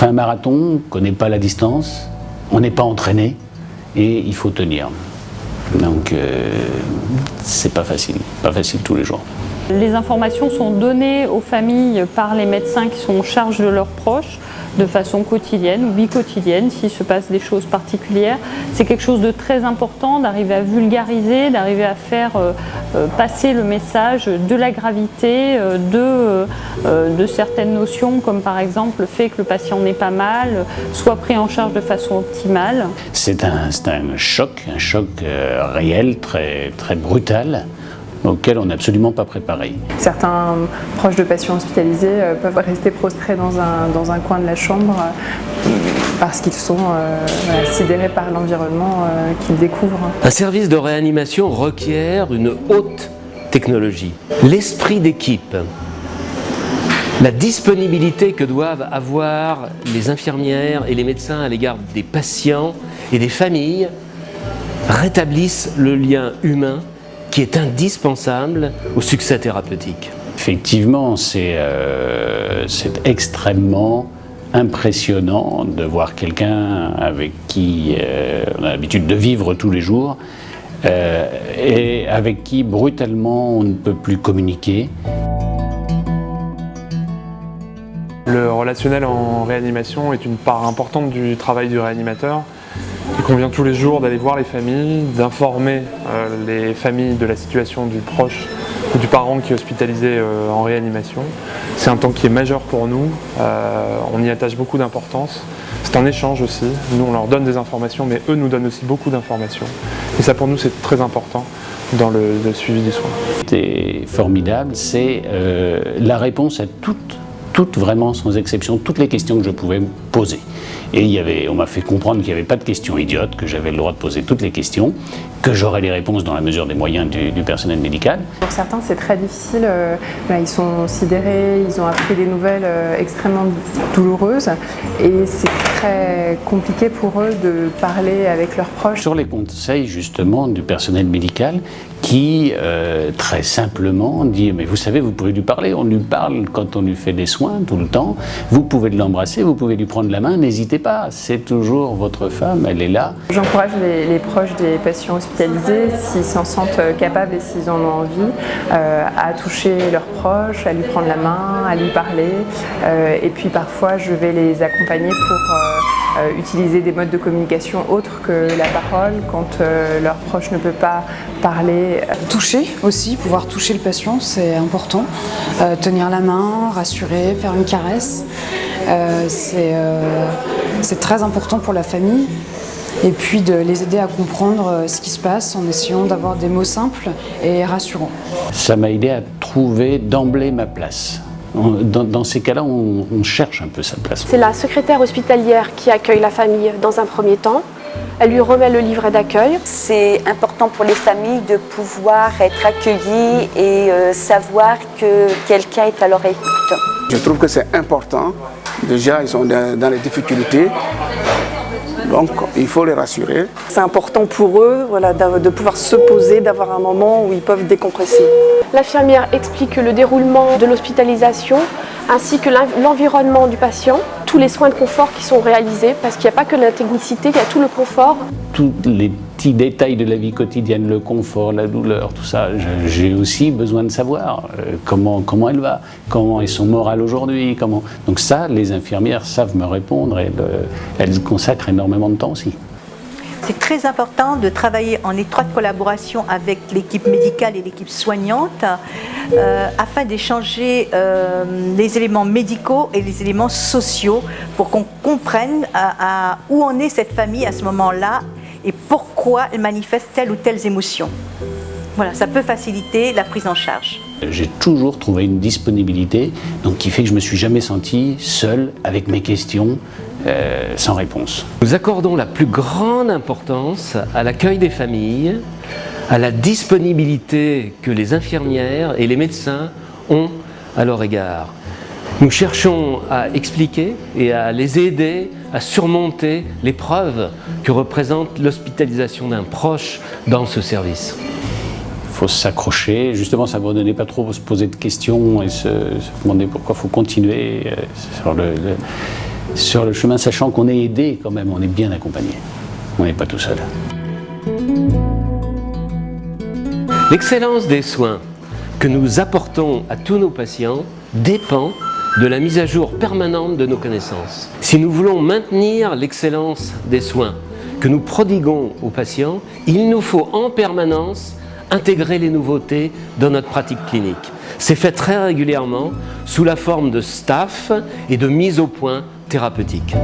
fait un marathon, on ne connaît pas la distance, on n'est pas entraîné et il faut tenir. Donc c'est pas facile tous les jours. Les informations sont données aux familles par les médecins qui sont en charge de leurs proches de façon quotidienne ou bi-quotidienne s'il se passe des choses particulières. C'est quelque chose de très important d'arriver à vulgariser, d'arriver à faire passer le message de la gravité, de certaines notions comme par exemple le fait que le patient n'est pas mal, soit pris en charge de façon optimale. C'est un choc réel, très, très brutal, auquel on n'est absolument pas préparé. Certains proches de patients hospitalisés peuvent rester prostrés dans un coin de la chambre parce qu'ils sont sidérés par l'environnement qu'ils découvrent. Un service de réanimation requiert une haute technologie, l'esprit d'équipe, la disponibilité que doivent avoir les infirmières et les médecins à l'égard des patients et des familles rétablissent le lien humain qui est indispensable au succès thérapeutique. Effectivement, c'est extrêmement impressionnant de voir quelqu'un avec qui on a l'habitude de vivre tous les jours et avec qui brutalement on ne peut plus communiquer. Le relationnel en réanimation est une part importante du travail du réanimateur. Il convient tous les jours d'aller voir les familles, d'informer les familles de la situation du proche ou du parent qui est hospitalisé en réanimation. C'est un temps qui est majeur pour nous, on y attache beaucoup d'importance. C'est un échange aussi, nous on leur donne des informations mais eux nous donnent aussi beaucoup d'informations. Et ça pour nous c'est très important dans le suivi des soins. C'est formidable, c'est la réponse à toutes, vraiment sans exception, toutes les questions que je pouvais me poser. Et on m'a fait comprendre qu'il n'y avait pas de questions idiotes, que j'avais le droit de poser toutes les questions, que j'aurais les réponses dans la mesure des moyens du personnel médical. Pour certains, c'est très difficile. Ils sont sidérés, ils ont appris des nouvelles extrêmement douloureuses et c'est très compliqué pour eux de parler avec leurs proches. Sur les conseils justement du personnel médical qui très simplement dit « mais vous savez, vous pouvez lui parler, on lui parle quand on lui fait des soins tout le temps, vous pouvez l'embrasser, vous pouvez lui prendre la main, n'hésitez pas, c'est toujours votre femme, elle est là ». J'encourage les proches des patients hospitalisés, s'ils s'en sentent capables et s'ils en ont envie, à toucher leurs proches, à lui prendre la main, à lui parler. Et puis parfois, je vais les accompagner pour utiliser des modes de communication autres que la parole quand leur proche ne peut pas parler. Toucher aussi, pouvoir toucher le patient, c'est important. Tenir la main, rassurer, faire une caresse, c'est très important pour la famille. Et puis de les aider à comprendre ce qui se passe en essayant d'avoir des mots simples et rassurants. Ça m'a aidé à trouver d'emblée ma place. Dans ces cas-là, on cherche un peu sa place. C'est la secrétaire hospitalière qui accueille la famille dans un premier temps. Elle lui remet le livret d'accueil. C'est important pour les familles de pouvoir être accueillies et savoir que quelqu'un est à leur écoute. Je trouve que c'est important. Déjà, ils sont dans les difficultés. Donc, il faut les rassurer. C'est important pour eux de pouvoir se poser, d'avoir un moment où ils peuvent décompresser. L'infirmière explique le déroulement de l'hospitalisation ainsi que l'environnement du patient, tous les soins de confort qui sont réalisés, parce qu'il n'y a pas que la technicité, il y a tout le confort. Tous les petits détails de la vie quotidienne, le confort, la douleur, tout ça, j'ai aussi besoin de savoir comment elle va, comment est son moral aujourd'hui, Donc ça, les infirmières savent me répondre et elles consacrent énormément de temps aussi. C'est très important de travailler en étroite collaboration avec l'équipe médicale et l'équipe soignante afin d'échanger les éléments médicaux et les éléments sociaux pour qu'on comprenne où en est cette famille à ce moment-là et pourquoi elle manifeste telle ou telle émotion. Voilà, ça peut faciliter la prise en charge. J'ai toujours trouvé une disponibilité qui fait que je ne me suis jamais senti seul avec mes questions, sans réponse. Nous accordons la plus grande importance à l'accueil des familles, à la disponibilité que les infirmières et les médecins ont à leur égard. Nous cherchons à expliquer et à les aider à surmonter l'épreuve que représente l'hospitalisation d'un proche dans ce service. Il faut s'accrocher, justement s'abandonner pas trop, se poser de questions et se demander pourquoi il faut continuer. sur le chemin, sachant qu'on est aidé quand même, on est bien accompagné. On n'est pas tout seul. L'excellence des soins que nous apportons à tous nos patients dépend de la mise à jour permanente de nos connaissances. Si nous voulons maintenir l'excellence des soins que nous prodiguons aux patients, il nous faut en permanence intégrer les nouveautés dans notre pratique clinique. C'est fait très régulièrement sous la forme de staff et de mise au point thérapeutique.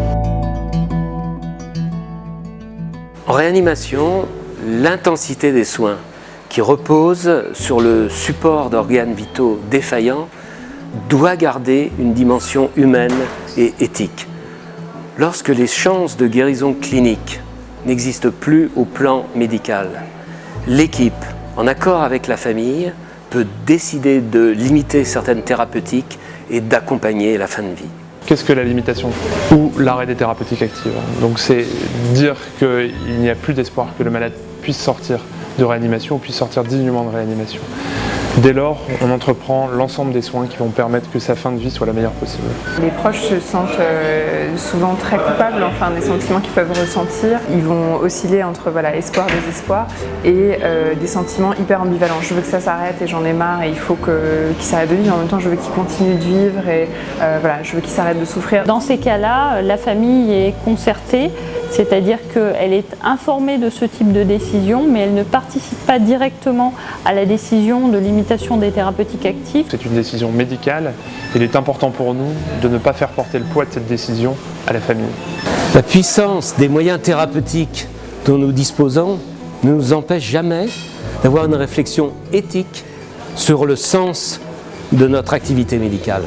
En réanimation, l'intensité des soins qui repose sur le support d'organes vitaux défaillants doit garder une dimension humaine et éthique. Lorsque les chances de guérison clinique n'existent plus au plan médical, l'équipe, en accord avec la famille, peut décider de limiter certaines thérapeutiques et d'accompagner la fin de vie. Qu'est-ce que la limitation ou l'arrêt des thérapeutiques actives? Donc c'est dire qu'il n'y a plus d'espoir que le malade puisse sortir de réanimation ou puisse sortir dignement de réanimation. Dès lors, on entreprend l'ensemble des soins qui vont permettre que sa fin de vie soit la meilleure possible. Les proches se sentent souvent très coupables, enfin des sentiments qu'ils peuvent ressentir. Ils vont osciller entre espoir, désespoir et des sentiments hyper ambivalents. Je veux que ça s'arrête et j'en ai marre et il faut qu'il s'arrête de vivre. En même temps, je veux qu'il continue de vivre et je veux qu'il s'arrête de souffrir. Dans ces cas-là, la famille est concertée, c'est-à-dire qu'elle est informée de ce type de décision, mais elle ne participe pas directement à la décision de limitation des thérapeutiques actives. C'est une décision médicale. Il est important pour nous de ne pas faire porter le poids de cette décision à la famille. La puissance des moyens thérapeutiques dont nous disposons ne nous empêche jamais d'avoir une réflexion éthique sur le sens de notre activité médicale.